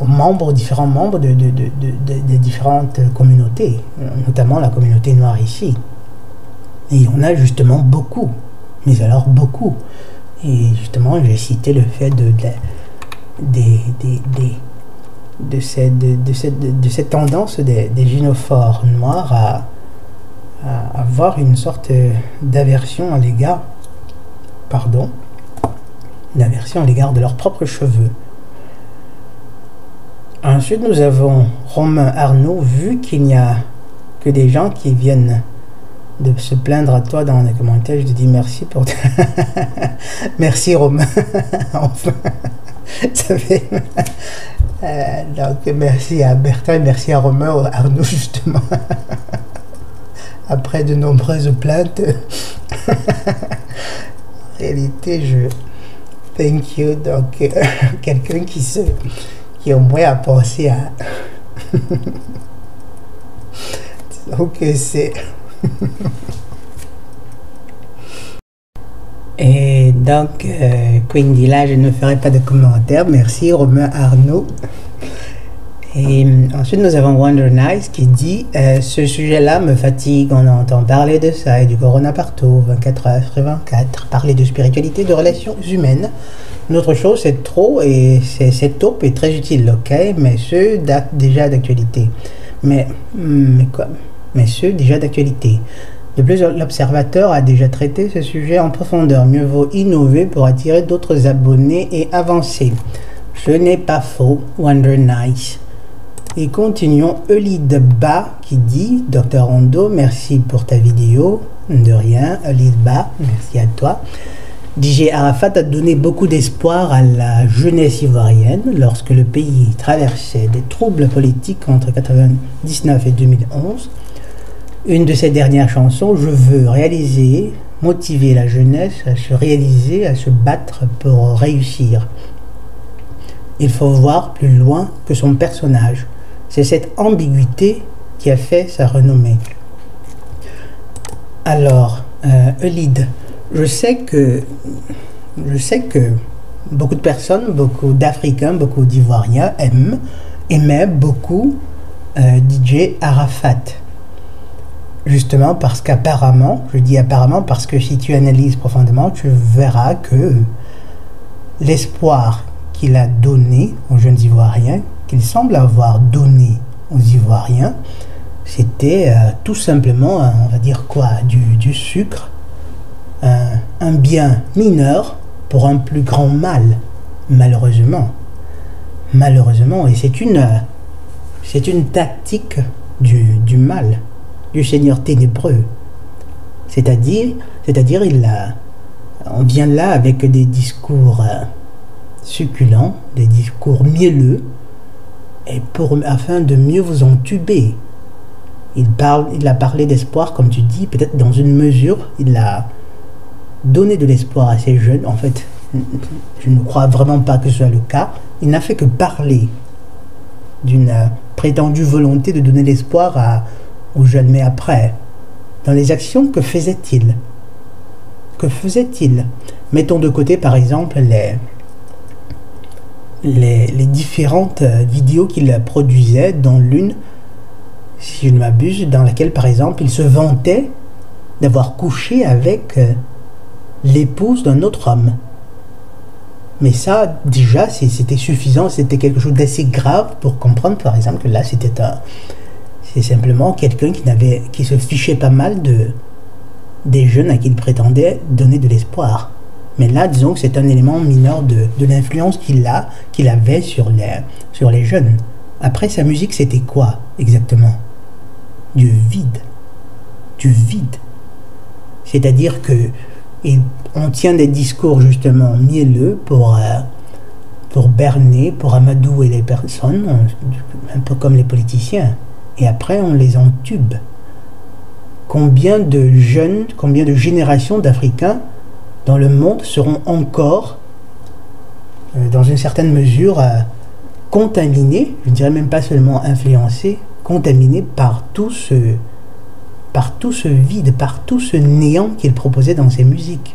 aux différents membres des différentes communautés, notamment la communauté noire ici. Et il y en a justement beaucoup, mais alors beaucoup. Et justement, j'ai cité le fait de cette tendance des gynophores noirs à avoir une sorte d'aversion à l'égard de leurs propres cheveux. Ensuite, nous avons Romain Arnaud. Vu qu'il n'y a que des gens qui viennent de se plaindre à toi dans les commentaires, je te dis merci pour... Merci Romain. Enfin, ça fait... donc merci à Bertrand et merci à Romain Arnaud justement. Après de nombreuses plaintes. En réalité, thank you. Donc quelqu'un qui au moins a pensé à... Donc c'est... Et Et donc, quindi là, je ne ferai pas de commentaires. Merci Romain Arnaud. Et ensuite, nous avons Wonder Nice qui dit ce sujet-là me fatigue. On entend parler de ça et du corona partout, 24 heures après 24. Parler de spiritualité, de relations humaines. Une autre chose, c'est trop et c'est top et très utile, ok? Mais ceux déjà d'actualité. Mais quoi? Mais ceux déjà d'actualité. De plus, l'observateur a déjà traité ce sujet en profondeur. Mieux vaut innover pour attirer d'autres abonnés et avancer. Ce n'est pas faux, Wonder Nice. Et continuons, Elide Ba qui dit Dr Rondo, merci pour ta vidéo. De rien, Elide Ba, merci à toi. DJ Arafat a donné beaucoup d'espoir à la jeunesse ivoirienne lorsque le pays traversait des troubles politiques entre 1999 et 2011. Une de ses dernières chansons, Je veux réaliser, motiver la jeunesse à se réaliser, à se battre pour réussir. Il faut voir plus loin que son personnage. C'est cette ambiguïté qui a fait sa renommée. Alors, Elide, je sais que beaucoup de personnes, beaucoup d'Africains, beaucoup d'Ivoiriens aimaient beaucoup DJ Arafat. Justement parce qu'apparemment, je dis apparemment parce que si tu analyses profondément, tu verras que l'espoir qu'il a donné aux jeunes Ivoiriens, qu'il semble avoir donné aux Ivoiriens, c'était tout simplement, on va dire quoi, du sucre, un bien mineur pour un plus grand mal, malheureusement. Malheureusement, et c'est une tactique du mal, du Seigneur ténébreux. C'est-à-dire on vient là avec des discours succulents, des discours mielleux, et afin de mieux vous entuber. Il a parlé d'espoir, comme tu dis, peut-être dans une mesure, il a donné de l'espoir à ces jeunes. En fait, je ne crois vraiment pas que ce soit le cas. Il n'a fait que parler d'une prétendue volonté de donner l'espoir aux jeunes. Mais après, dans les actions, que faisait-il? Que faisait-il? Mettons de côté, par exemple, les différentes vidéos qu'il produisait, dont l'une, si je ne m'abuse, dans laquelle, par exemple, il se vantait d'avoir couché avec l'épouse d'un autre homme. Mais ça, déjà, c'était suffisant, c'était quelque chose d'assez grave pour comprendre, par exemple, que là, c'est simplement quelqu'un qui se fichait pas mal des jeunes à qui il prétendait donner de l'espoir. Mais là, disons que c'est un élément mineur de l'influence qu'il avait sur les jeunes. Après, sa musique, c'était quoi exactement? Du vide. Du vide. C'est-à-dire que on tient des discours justement mielleux pour berner, pour amadouer les personnes, un peu comme les politiciens. Et après, on les entube. Combien de jeunes, combien de générations d'Africains dans le monde seront encore, dans une certaine mesure, contaminés, je ne dirais même pas seulement influencés, contaminés par tout ce vide, par tout ce néant qu'il proposait dans ses musiques.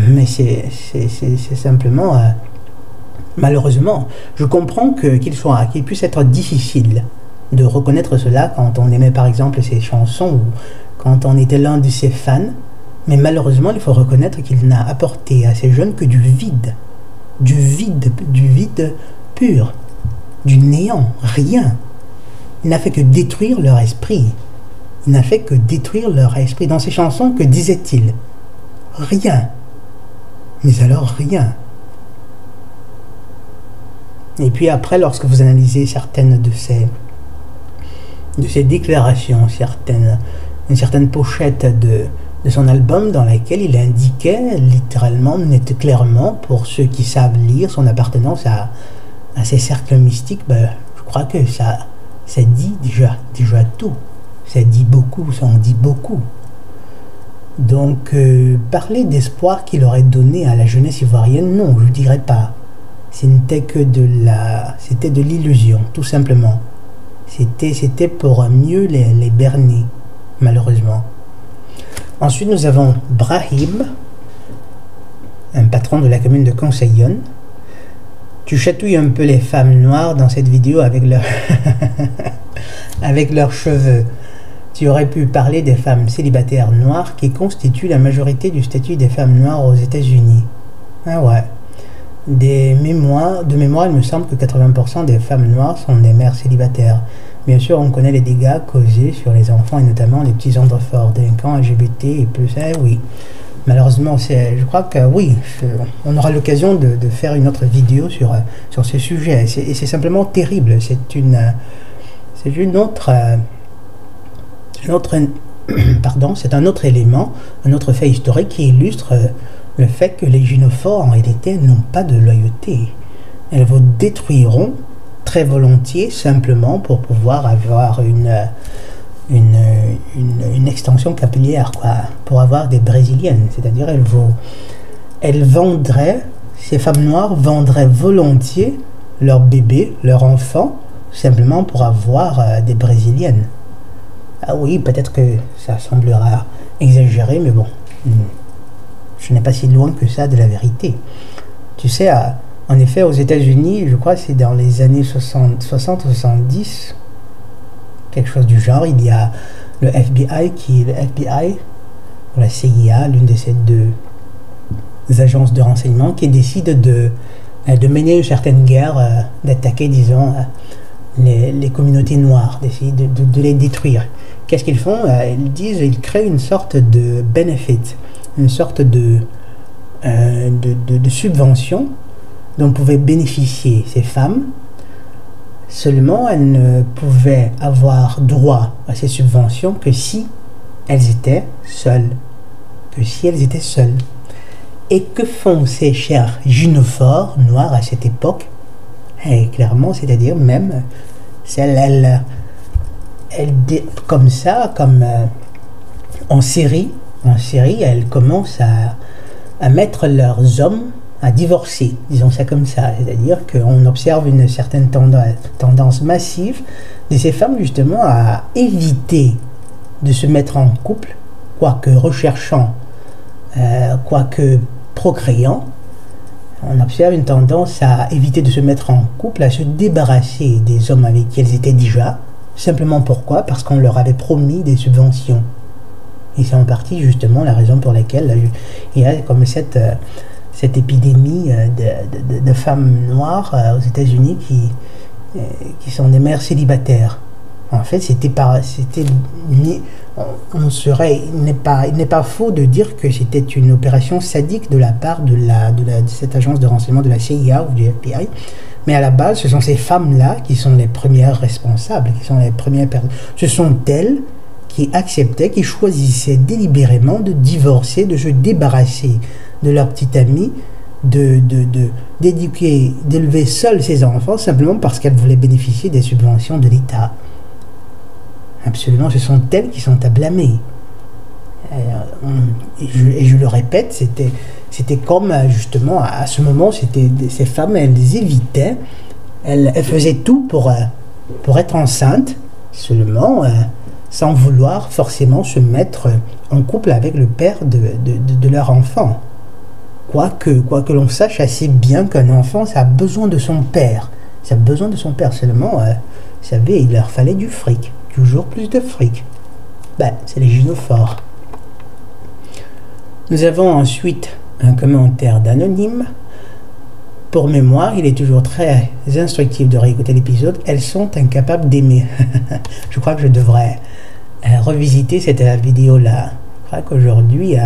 Mais c'est simplement, malheureusement, je comprends qu'il puisse être difficile de reconnaître cela quand on aimait par exemple ses chansons ou quand on était l'un de ses fans. Mais malheureusement, il faut reconnaître qu'il n'a apporté à ces jeunes que du vide pur, du néant, rien. Il n'a fait que détruire leur esprit. Il n'a fait que détruire leur esprit. Dans ses chansons, que disait-il? Rien. Mais alors rien. Et puis après, lorsque vous analysez certaines de ces déclarations, une certaine pochette de son album dans laquelle il indiquait littéralement, net clairement, pour ceux qui savent lire, son appartenance à ces cercles mystiques, je crois que ça dit déjà tout. Ça dit beaucoup, ça en dit beaucoup. Donc, parler d'espoir qu'il aurait donné à la jeunesse ivoirienne, non, je ne dirais pas. C'était de l'illusion, tout simplement. C'était pour mieux les berner, malheureusement. Ensuite, nous avons Brahim un patron de la commune de Conseillonne. Tu chatouilles un peu les femmes noires dans cette vidéo avec, avec leurs cheveux. Tu aurais pu parler des femmes célibataires noires qui constituent la majorité du statut des femmes noires aux États-Unis. Ah ouais. De mémoire, il me semble que 80% des femmes noires sont des mères célibataires. Bien sûr, on connaît les dégâts causés sur les enfants et notamment les petits hommes forts, délinquants, LGBT et plus. Oui. Malheureusement, je crois que oui, on aura l'occasion de faire une autre vidéo sur ces sujets. Et c'est simplement terrible. C'est un autre élément, un autre fait historique qui illustre le fait que les gynophores en réalité n'ont pas de loyauté. Elles vous détruiront très volontiers simplement pour pouvoir avoir une extension capillaire, quoi, pour avoir des brésiliennes. C'est-à-dire ces femmes noires vendraient volontiers leurs bébés, leurs enfants, simplement pour avoir des brésiliennes. Ah oui, peut-être que ça semblera exagéré, mais bon, je n'ai pas si loin que ça de la vérité. Tu sais, en effet, aux États-Unis, je crois que c'est dans les années 60-70, quelque chose du genre, il y a le FBI, ou la CIA, l'une de ces deux agences de renseignement, qui décide de mener une certaine guerre, d'attaquer, disons, les communautés noires, d'essayer de les détruire. Qu'est-ce qu'ils font? Ils créent une sorte de benefit, une sorte de subvention dont pouvaient bénéficier ces femmes. Seulement, elles ne pouvaient avoir droit à ces subventions que si elles étaient seules. Et que font ces chers gynophores noirs à cette époque? Et clairement, c'est-à-dire même, comme ça, en série, elles commencent à mettre leurs hommes à divorcer, disons ça comme ça. C'est-à-dire qu'on observe une certaine tendance massive de ces femmes justement à éviter de se mettre en couple, quoique recherchant, quoique procréant. On observe une tendance à éviter de se mettre en couple, à se débarrasser des hommes avec qui elles étaient déjà. Simplement pourquoi? Parce qu'on leur avait promis des subventions. Et c'est en partie justement la raison pour laquelle il y a comme cette épidémie de femmes noires aux États-Unis qui sont des mères célibataires. En fait, il n'est pas faux de dire que c'était une opération sadique de la part de cette agence de renseignement de la CIA ou du FBI. Mais à la base, ce sont ces femmes-là qui sont les premières responsables, qui sont les premières personnes. Ce sont elles qui acceptaient, qui choisissaient délibérément de divorcer, de se débarrasser de leur petite amie, d'éduquer, d'élever seules ses enfants, simplement parce qu'elles voulaient bénéficier des subventions de l'État. Absolument, ce sont elles qui sont à blâmer. Et je le répète, c'était comme justement à ce moment, ces femmes, elles évitaient, elles faisaient tout pour être enceintes, seulement sans vouloir forcément se mettre en couple avec le père de leur enfant. Quoique l'on sache assez bien qu'un enfant, ça a besoin de son père. Ça a besoin de son père seulement, vous savez, il leur fallait du fric. Toujours plus de fric. C'est les gynophores. Nous avons ensuite un commentaire d'Anonyme. Pour mémoire, il est toujours très instructif de réécouter l'épisode. Elles sont incapables d'aimer. Je crois que je devrais revisiter cette vidéo-là. Je crois qu'aujourd'hui,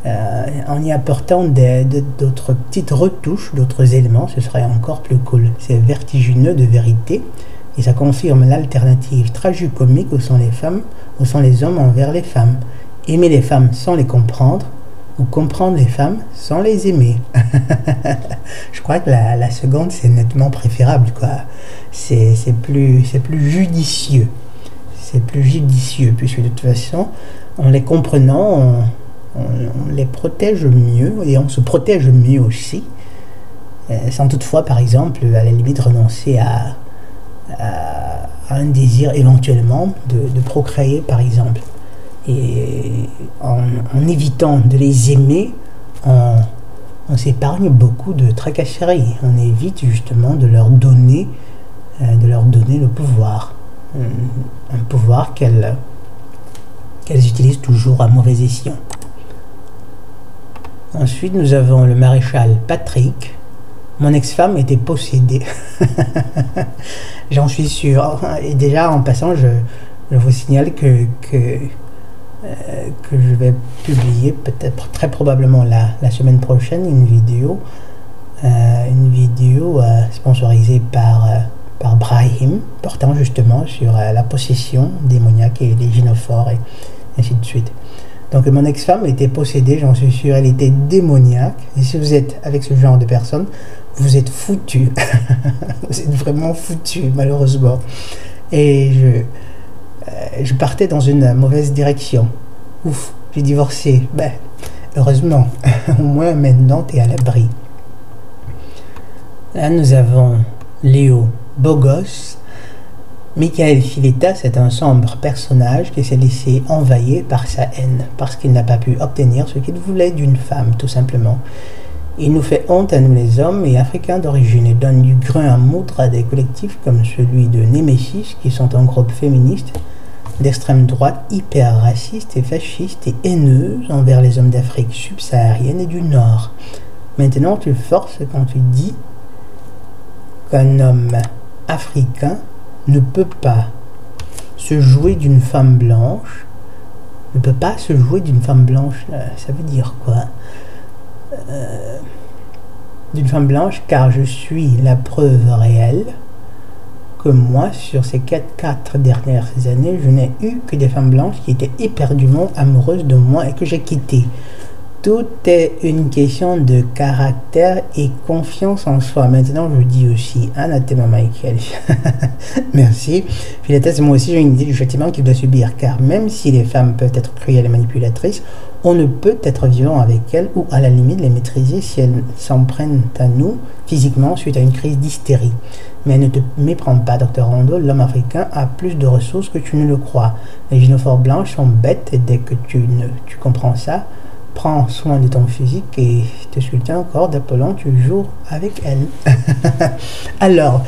en y apportant d'autres petites retouches, d'autres éléments, ce serait encore plus cool. C'est vertigineux de vérité. Et ça confirme l'alternative tragicomique où sont les femmes, où sont les hommes envers les femmes. Aimer les femmes sans les comprendre, ou comprendre les femmes sans les aimer. Je crois que la seconde, c'est nettement préférable, quoi. C'est plus judicieux. C'est plus judicieux, puisque de toute façon, en les comprenant, on les protège mieux, et on se protège mieux aussi. Sans toutefois, par exemple, à la limite, renoncer à un désir éventuellement de procréer, par exemple. Et en évitant de les aimer, on s'épargne beaucoup de tracasseries. On évite justement de leur donner le pouvoir. Un pouvoir qu'elles utilisent toujours à mauvais escient. Ensuite, nous avons le maréchal Patrick. Mon ex-femme était possédée. J'en suis sûr. Et déjà, en passant, je vous signale que je vais publier peut-être très probablement la semaine prochaine une vidéo sponsorisée par Brahim, portant justement sur la possession démoniaque et les gynophores et ainsi de suite. Donc mon ex-femme était possédée, j'en suis sûr, elle était démoniaque. Et si vous êtes avec ce genre de personnes, vous êtes foutu. Vous êtes vraiment foutu, malheureusement. Et je partais dans une mauvaise direction. Ouf, j'ai divorcé. Ben, heureusement, au moins maintenant, tu es à l'abri. Là, nous avons Léo, beau gosse. Michael Filetta, c'est un sombre personnage qui s'est laissé envahir par sa haine, parce qu'il n'a pas pu obtenir ce qu'il voulait d'une femme, tout simplement. Il nous fait honte à nous les hommes et africains d'origine et donne du grain à moudre à des collectifs comme celui de Némésis, qui sont un groupe féministe d'extrême droite hyper raciste et fasciste et haineuse envers les hommes d'Afrique subsaharienne et du Nord. Maintenant, tu forces quand tu dis qu'un homme africain ne peut pas se jouer d'une femme blanche. Ne peut pas se jouer d'une femme blanche. Ça veut dire quoi? D'une femme blanche, car je suis la preuve réelle que moi, sur ces 4 dernières années, je n'ai eu que des femmes blanches qui étaient éperdument amoureuses de moi et que j'ai quitté. Tout est une question de caractère et confiance en soi. Maintenant, je dis aussi, anathema Michael. Merci. Philathèse, moi aussi, j'ai une idée du châtiment qu'il doit subir, car même si les femmes peuvent être cruelles et manipulatrices, on ne peut être violent avec elles ou à la limite les maîtriser si elles s'en prennent à nous physiquement suite à une crise d'hystérie. Mais ne te méprends pas, Dr. Rondo, l'homme africain a plus de ressources que tu ne le crois. Les gynophores blanches sont bêtes et dès que tu comprends ça, prends soin de ton physique et te sculpter un corps d'Apollon toujours avec elle. Alors,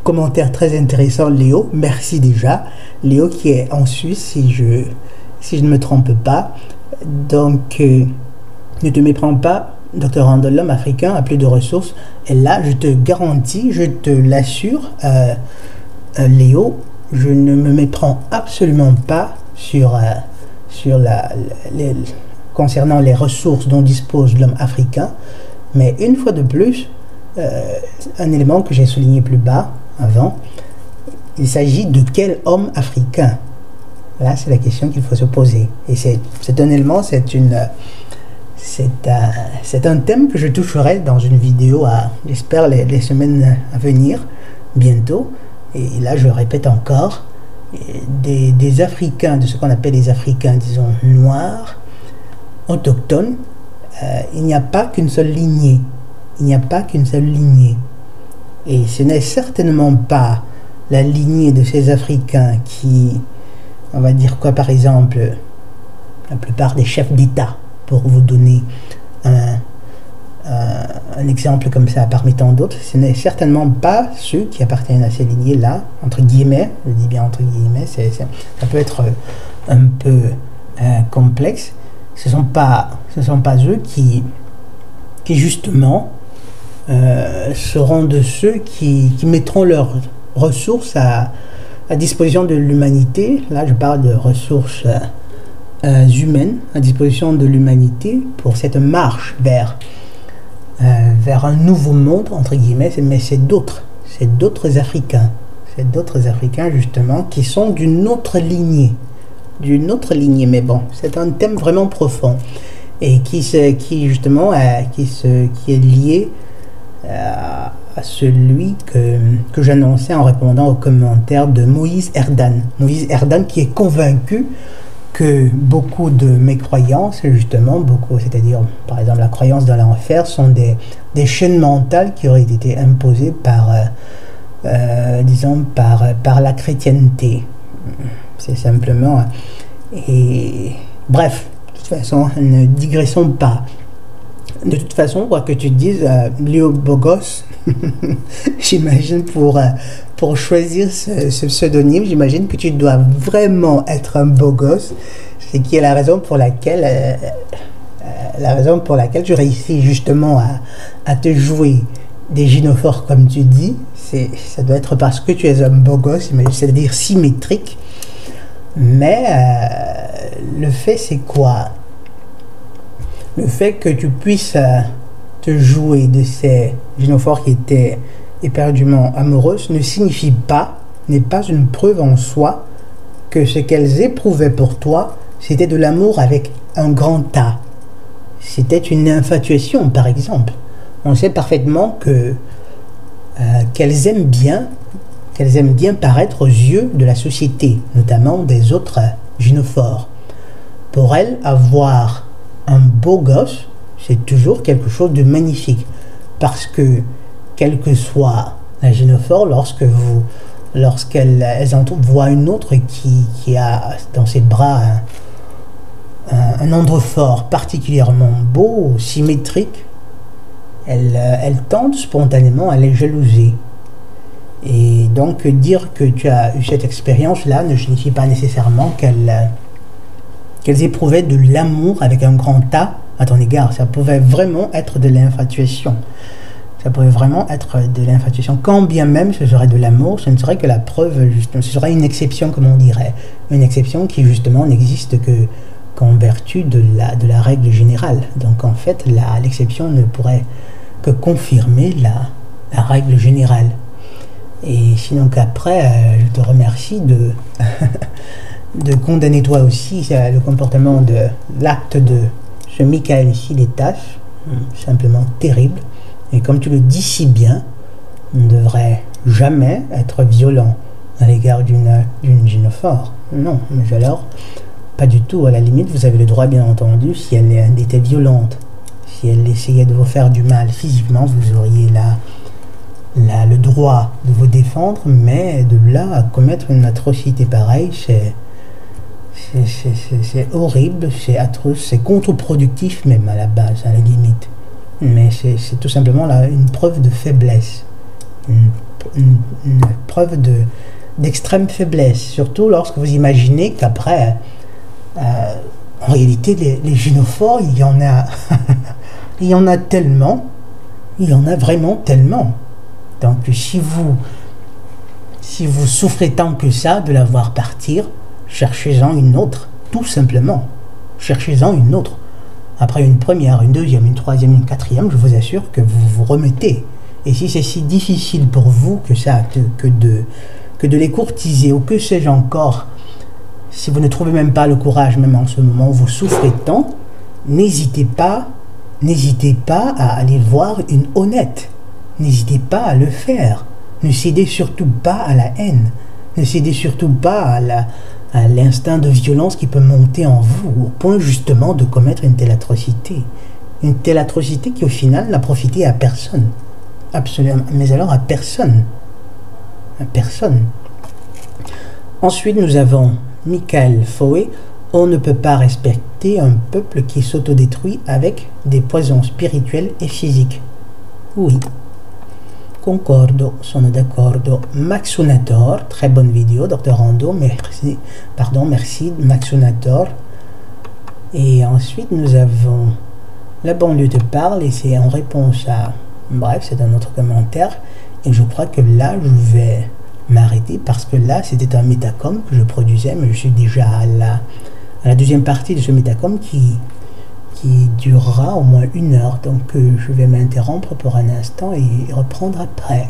commentaire très intéressant, Léo. Merci déjà. Léo qui est en Suisse, si je ne me trompe pas. Donc, ne te méprends pas, Dr. Randall, l'homme africain a plus de ressources. Et là, je te garantis, je te l'assure, Léo, je ne me méprends absolument pas concernant les ressources dont dispose l'homme africain. Mais une fois de plus, un élément que j'ai souligné plus bas, avant, il s'agit de quel homme africain? Là, c'est la question qu'il faut se poser. Et c'est un élément, c'est un thème que je toucherai dans une vidéo j'espère, les semaines à venir, bientôt. Et là, je répète encore, des Africains, de ce qu'on appelle les Africains, disons, noirs, autochtones, il n'y a pas qu'une seule lignée. Il n'y a pas qu'une seule lignée. Et ce n'est certainement pas la lignée de ces Africains qui, on va dire quoi, par exemple, la plupart des chefs d'État, pour vous donner un exemple comme ça parmi tant d'autres, ce n'est certainement pas ceux qui appartiennent à ces lignées-là, entre guillemets, je dis bien entre guillemets, ça peut être un peu complexe. Ce sont pas eux qui justement seront de ceux qui mettront leurs ressources à disposition de l'humanité. Là, je parle de ressources humaines à disposition de l'humanité pour cette marche vers un nouveau monde, entre guillemets, mais c'est d'autres Africains. C'est d'autres Africains, justement, qui sont d'une autre lignée. Mais bon, c'est un thème vraiment profond et qui est lié à celui que j'annonçais en répondant aux commentaires de Moïse Erdan. Moïse Erdan qui est convaincu que beaucoup de mes croyances, justement, c'est-à-dire par exemple la croyance dans l'enfer, sont des chaînes mentales qui auraient été imposées par la chrétienté. C'est simplement... Et bref, de toute façon, ne digressons pas. De toute façon, quoi que tu dises, Léo Bogos, j'imagine pour choisir ce pseudonyme, j'imagine que tu dois vraiment être un beau gosse, ce qui est la raison pour laquelle tu réussis justement à te jouer des gynophores comme tu dis. Ça doit être parce que tu es un beau gosse, c'est-à-dire symétrique. Mais le fait c'est quoi? Le fait que tu puisses te jouer de ces gynophores qui étaient éperdument amoureuses ne signifie pas, n'est pas une preuve en soi que ce qu'elles éprouvaient pour toi, c'était de l'amour avec un grand A. C'était une infatuation, par exemple. On sait parfaitement que qu'elles aiment bien paraître aux yeux de la société, notamment des autres gynophores. Pour elles, avoir un beau gosse, c'est toujours quelque chose de magnifique. Parce que, quelle que soit la gynophore, lorsqu'elles voient une autre qui a dans ses bras un androphore particulièrement beau, symétrique, elle tente spontanément à les jalouser. Et donc dire que tu as eu cette expérience-là ne signifie pas nécessairement qu'elles éprouvaient de l'amour avec un grand A à ton égard. Ça pouvait vraiment être de l'infatuation. Ça pouvait vraiment être de l'infatuation. Quand bien même ce serait de l'amour, ce ne serait que la preuve, justement, ce serait une exception, comme on dirait. Une exception qui justement n'existe qu'en vertu de la règle générale. Donc en fait, l'exception ne pourrait que confirmer la règle générale. Et sinon qu'après, je te remercie de condamner toi aussi le comportement de l'acte de ce Michael ici, les tâches, simplement terrible. Et comme tu le dis si bien, on ne devrait jamais être violent à l'égard d'une gynophore. Non, mais alors, pas du tout. À la limite, vous avez le droit, bien entendu, si elle était violente, si elle essayait de vous faire du mal physiquement, vous auriez le droit de vous défendre, mais de là à commettre une atrocité pareille, c'est horrible, c'est atroce, c'est contre-productif même à la base, à la limite. Mais c'est tout simplement une preuve de faiblesse, une preuve d'extrême faiblesse, surtout lorsque vous imaginez qu'après, en réalité, les gynophores, il y en a, il y en a tellement, il y en a vraiment tellement. Donc si vous souffrez tant que ça de la voir partir, cherchez-en une autre, tout simplement. Cherchez-en une autre. Après une première, une deuxième, une troisième, une quatrième, je vous assure que vous vous remettez. Et si c'est si difficile pour vous que de les courtiser, ou que sais-je encore, si vous ne trouvez même pas le courage, même en ce moment où vous souffrez tant, n'hésitez pas à aller voir une honnête. N'hésitez pas à le faire. Ne cédez surtout pas à la haine. Ne cédez surtout pas à l'instinct de violence qui peut monter en vous, au point justement de commettre une telle atrocité. Une telle atrocité qui au final n'a profité à personne. Absolument. Mais alors à personne. À personne. Ensuite nous avons Michael Fowey. On ne peut pas respecter un peuple qui s'autodétruit avec des poisons spirituels et physiques. Oui. Concordo, sono d'accordo. Maxunator, très bonne vidéo, Dr. Rando, merci Maxunator. Et ensuite nous avons La banlieue te parle, et c'est en réponse à... Bref, c'est un autre commentaire. Et je crois que là, je vais m'arrêter parce que là, c'était un métacom que je produisais, mais je suis déjà à la deuxième partie de ce métacom qui durera au moins 1 heure. Donc je vais m'interrompre pour un instant et reprendre après.